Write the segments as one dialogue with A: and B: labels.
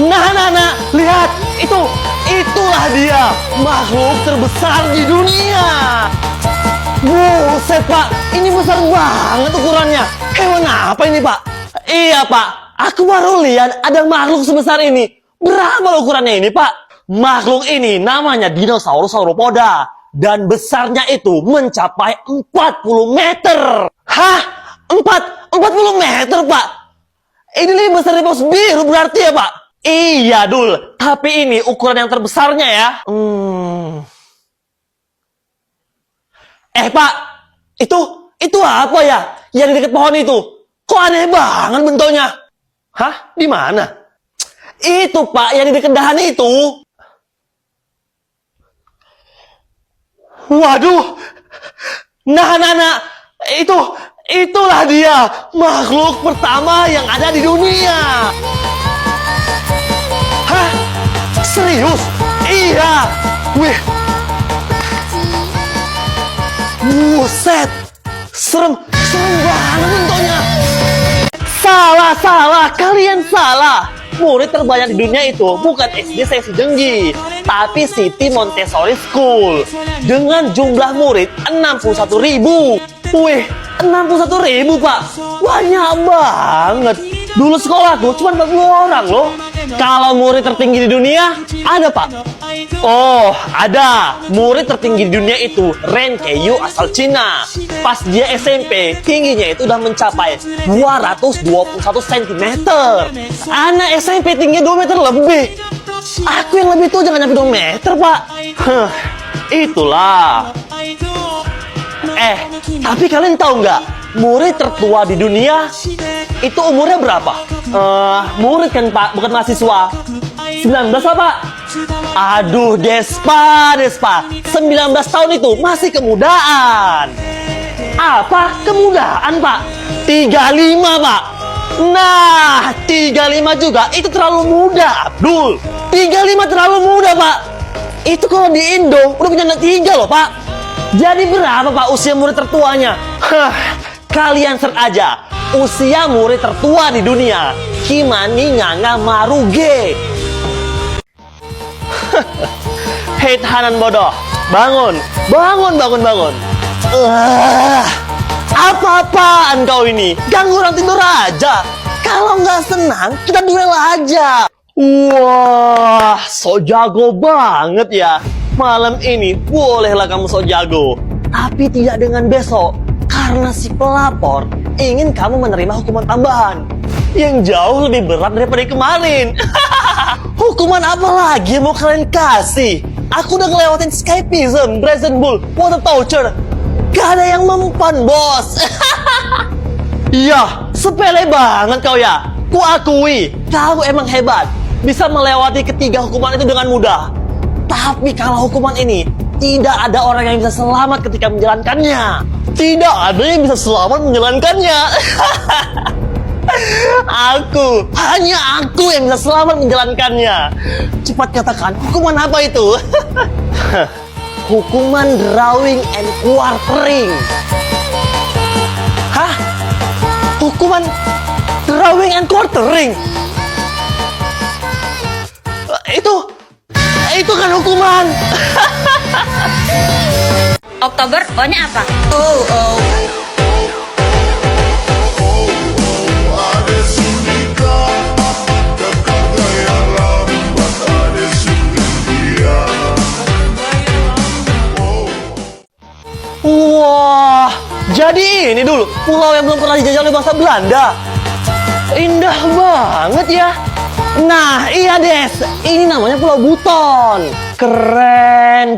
A: Nah, lihat, itulah dia, makhluk terbesar di dunia. Buset Pak, ini besar banget ukurannya. Hewan apa ini Pak? Iya Pak, aku baru lihat ada makhluk sebesar ini. Berapa ukurannya ini Pak? Makhluk ini namanya dinosaurus sauropoda. Dan besarnya itu mencapai 40 meter. Hah? 40 meter Pak? Ini lebih besar dari paus biru berarti ya Pak? Iya Dul, tapi ini ukuran yang terbesarnya ya. Pak, itu apa ya? Yang di dekat pohon itu? Kok aneh banget bentuknya? Hah? Di mana? Itu Pak, yang di dekat dahan itu. Waduh. Nah, itulah dia, makhluk pertama yang ada di dunia. Hah? Serius? Iya. Wih. Buset. Serem banget bentuknya. Salah. Kalian salah. Murid terbanyak di dunia itu bukan SD Seksi Jenggi, tapi Siti Montessori School. Dengan jumlah murid 61.000. Wih, 61.000 Pak. Banyak banget. Dulu sekolahku cuma 40 orang loh. Kalau murid tertinggi di dunia, ada Pak? Oh, ada. Murid tertinggi di dunia itu Ren Keiyu asal Cina. Pas dia SMP, tingginya itu udah mencapai 221 cm. Anak SMP tingginya 2 meter lebih. Aku yang lebih tua jangan nyampe 2 meter, Pak. Itulah. Tapi kalian tahu nggak? Murid tertua di dunia itu umurnya berapa? Murid kan Pak, bukan mahasiswa. 19 lah Pak. Aduh Despa 19 tahun itu masih kemudaan. Apa? Kemudaan Pak? 35 Pak. Nah 35 juga itu terlalu muda Abdul. 35 terlalu muda Pak. Itu kalau di Indo udah punya anak 3 loh Pak. Jadi berapa Pak usia murid tertuanya? Kalian search aja usia murid tertua di dunia. Kimani Nganga Maruge. Hei tahanan bodoh, bangun. Apa-apaan kau ini? Ganggu orang tidur aja. Kalau nggak senang, kita duel aja. Wah, sok jago banget ya. Malam ini bolehlah kamu sok jago, tapi tidak dengan besok. Karena si pelapor ingin kamu menerima hukuman tambahan yang jauh lebih berat daripada kemarin. Hukuman apa lagi yang mau kalian kasih? Aku udah ngelewatin escapism, brazen bull, water torture. Gak ada yang mempan, bos. Iya, sepele banget kau ya. Kuakui, kau emang hebat. Bisa melewati ketiga hukuman itu dengan mudah. Tapi kalau hukuman ini, tidak ada orang yang bisa selamat ketika menjalankannya. Tidak ada yang bisa selamat menjalankannya. Hanya aku yang bisa selamat menjalankannya. Cepat katakan, hukuman apa itu? Hukuman drawing and quartering. Hah? Hukuman drawing and quartering? Itu kan hukuman.
B: Oktober O-nya apa?
A: Wah, jadi ini dulu pulau yang belum pernah dijajah oleh bangsa Belanda. Indah banget ya. Nah, iya Des, ini namanya Pulau Buton. Keren.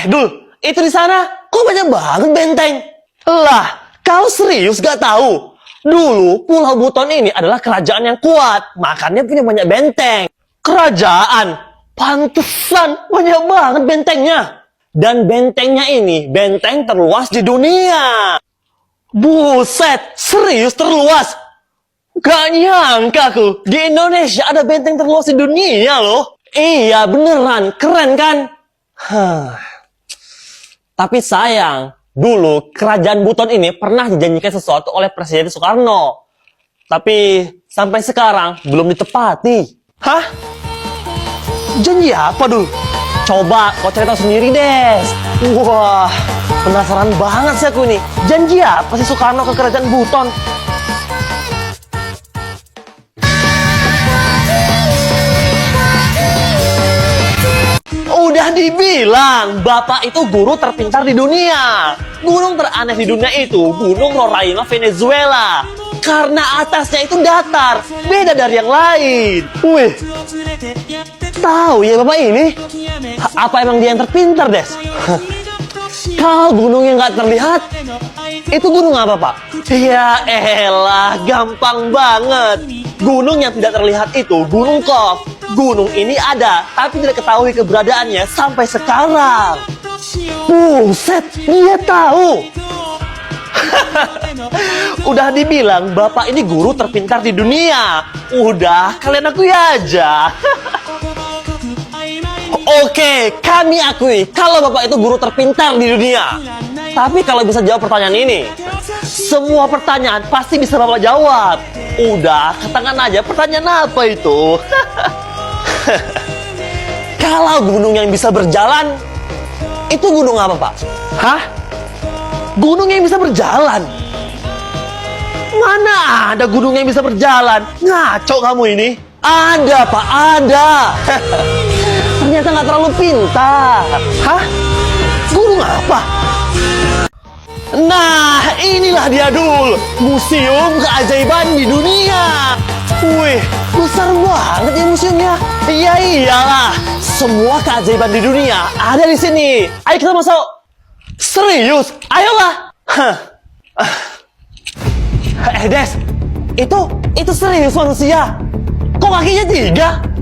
A: Dul, itu di sana kok banyak banget benteng. Lah, kau serius gak tahu? Dulu Pulau Buton ini adalah kerajaan yang kuat, makanya punya banyak benteng. Kerajaan, pantesan banyak banget bentengnya. Dan bentengnya ini benteng terluas di dunia. Buset, serius terluas? Gak nyangka aku, di Indonesia ada benteng terluas di dunia loh. Iya beneran, keren kan? Tapi sayang, dulu kerajaan Buton ini pernah dijanjikan sesuatu oleh Presiden Soekarno. Tapi sampai sekarang belum ditepati. Hah? Janji apa dul? Coba kau cari tahu sendiri, Des. Wah, penasaran banget sih aku ini. Janji apa sih Soekarno ke kerajaan Buton? Udah dibilang, Bapak itu guru terpintar di dunia. Gunung teraneh di dunia itu Gunung Roraima, Venezuela. Karena atasnya itu datar, beda dari yang lain. Wih, tahu ya Bapak ini? Apa emang dia yang terpintar, Des? Kalau gunung yang nggak terlihat, itu gunung apa, Pak? Ya elah, gampang banget. Gunung yang tidak terlihat itu Gunung Kov. Gunung ini ada, tapi tidak ketahui keberadaannya sampai sekarang. Buset, dia tahu. Udah dibilang, Bapak ini guru terpintar di dunia. Udah, kalian akui aja. Oke, kami akui kalau Bapak itu guru terpintar di dunia. Tapi kalau bisa jawab pertanyaan ini, semua pertanyaan pasti bisa Bapak jawab. Udah, katakan aja pertanyaan apa itu. Kalau gunung yang bisa berjalan, itu gunung apa, Pak? Hah? Gunung yang bisa berjalan? Mana ada gunung yang bisa berjalan? Ngaco kamu ini. Ada, Pak, ada. Ternyata nggak terlalu pintar. Hah? Gunung apa? Nah, inilah dia dul, museum keajaiban di dunia. Wih, besar banget ya museumnya. Iya iyalah, semua keajaiban di dunia ada di sini. Ayo kita masuk. Serius? Ayolah. Des, itu serius manusia. Kok kakinya 3?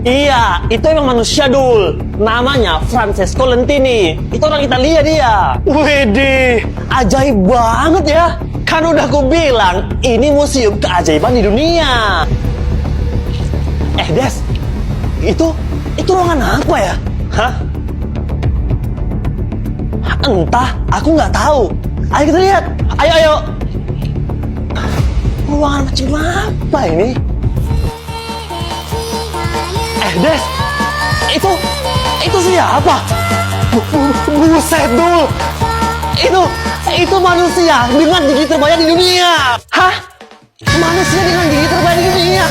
A: Iya, itu emang manusia dul. Namanya Francesco Lentini. Itu orang Italia dia. Widih, ajaib banget ya. Kan udah aku bilang, ini museum keajaiban di dunia. Des, itu ruangan apa ya? Hah? Entah, aku nggak tahu. Ayo kita lihat. Ayo. Ruangan macam apa ini? Des, itu siapa? Buset dul, itu manusia dengan gigi terbanyak di dunia. Hah? Manusia dengan gigi terbanyak di dunia?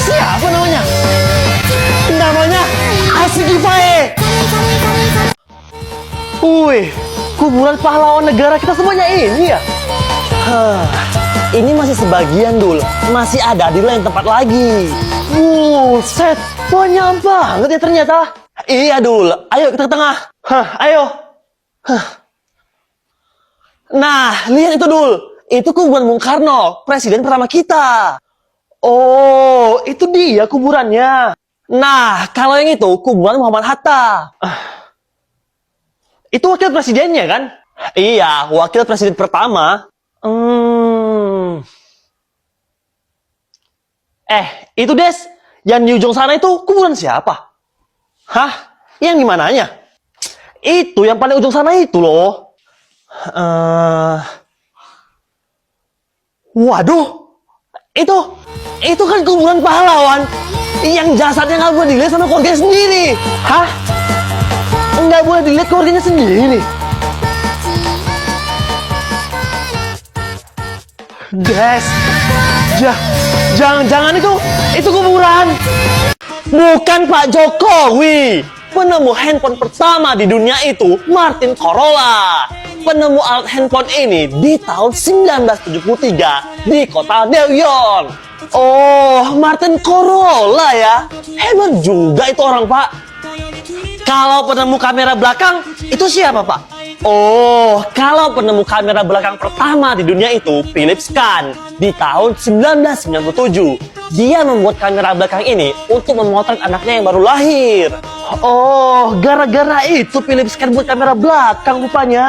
A: Siapa namanya? Namanya Asikifae. Wih, kuburan pahlawan negara kita semuanya ini ya? Ini masih sebagian dul, masih ada di lain tempat lagi. Buset, banyak banget ya ternyata. Iya dul, ayo kita ke tengah. Ayo. Nah, lihat itu dul, itu kuburan Bung Karno, presiden pertama kita. Oh, itu dia kuburannya. Nah, kalau yang itu kuburan Muhammad Hatta. Itu wakil presidennya kan? Iya, wakil presiden pertama. Itu Des, yang di ujung sana itu kuburan siapa? Hah? Yang di mananya? Itu yang paling ujung sana itu loh. Waduh, itu kan kuburan pahlawan yang jasadnya nggak boleh dilihat sama keluarga sendiri. Hah? Nggak boleh dilihat keluarganya sendiri. Des, jangan itu kuburan. Bukan Pak Jokowi. Penemu handphone pertama di dunia itu Martin Corolla. Penemu alat handphone ini di tahun 1973 di kota New York. Oh, Martin Corolla ya. Hebat juga itu orang, Pak. Kalau penemu kamera belakang, itu siapa, Pak? Oh, kalau penemu kamera belakang pertama di dunia itu Philips Kahn di tahun 1997. Dia membuat kamera belakang ini untuk memotret anaknya yang baru lahir. Oh, gara-gara itu Philips Kahn buat kamera belakang rupanya.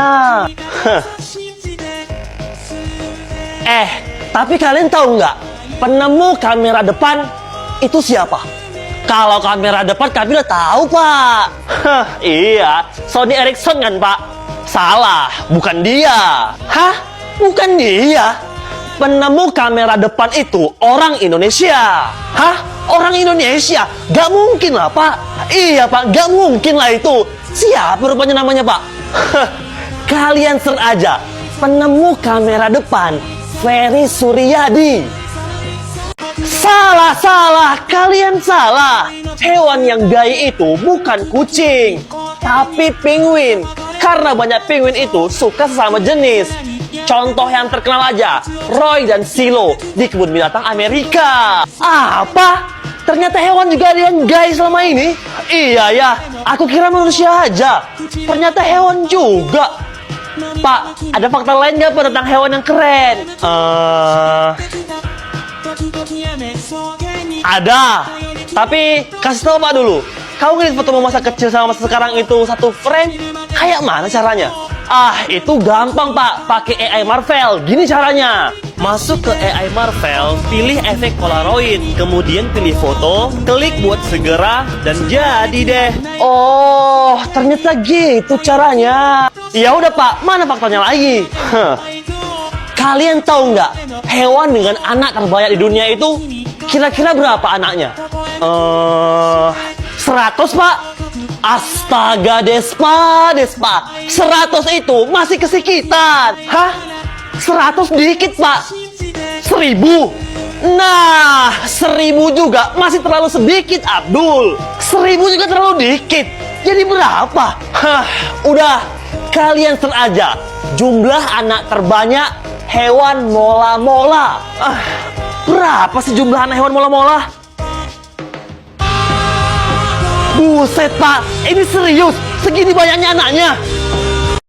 A: Tapi kalian tahu nggak? Penemu kamera depan itu siapa? Kalau kamera depan kami udah tahu, Pak. Iya, Sony Ericsson kan, Pak? Salah, bukan dia. Hah? Bukan dia? penemu kamera depan itu orang Indonesia. Hah? Orang Indonesia? Gak mungkin lah, Pak. Iya, Pak. Gak mungkin lah itu. Siapa rupanya namanya, Pak? Kalian search aja. Penemu kamera depan, Ferry Suryadi. Salah. Kalian salah. Hewan yang gay itu bukan kucing, tapi penguin. Karena banyak penguin itu suka sesama jenis. Contoh yang terkenal aja, Roy dan Silo di kebun binatang Amerika. Apa? Ternyata hewan juga ada yang gay selama ini? Iya ya, aku kira manusia aja. Ternyata hewan juga. Pak, ada fakta lain nggak Pak tentang hewan yang keren? Ada. Tapi kasih tahu Pak dulu. Kau ngeliat foto masa kecil sama masa sekarang itu satu frame? Kayak mana caranya? Itu gampang Pak, pakai AI Marvel. Gini caranya. Masuk ke AI Marvel, pilih efek Polaroid, kemudian pilih foto, klik buat segera, dan jadi deh. Oh, ternyata gitu caranya. Ya udah Pak, mana faktanya lagi? Kalian tahu nggak, hewan dengan anak terbanyak di dunia itu kira-kira berapa anaknya? 100 Pak. Astaga Despa 100 itu masih kesekitan. Hah? 100 dikit Pak. 1000. Nah, 1000 juga masih terlalu sedikit Abdul. 1000 juga terlalu dikit. Jadi berapa? Udah, kalian search aja jumlah anak terbanyak hewan mola-mola. Berapa sih jumlah anak hewan mola-mola? Buset Pak, ini serius, segini banyaknya anaknya.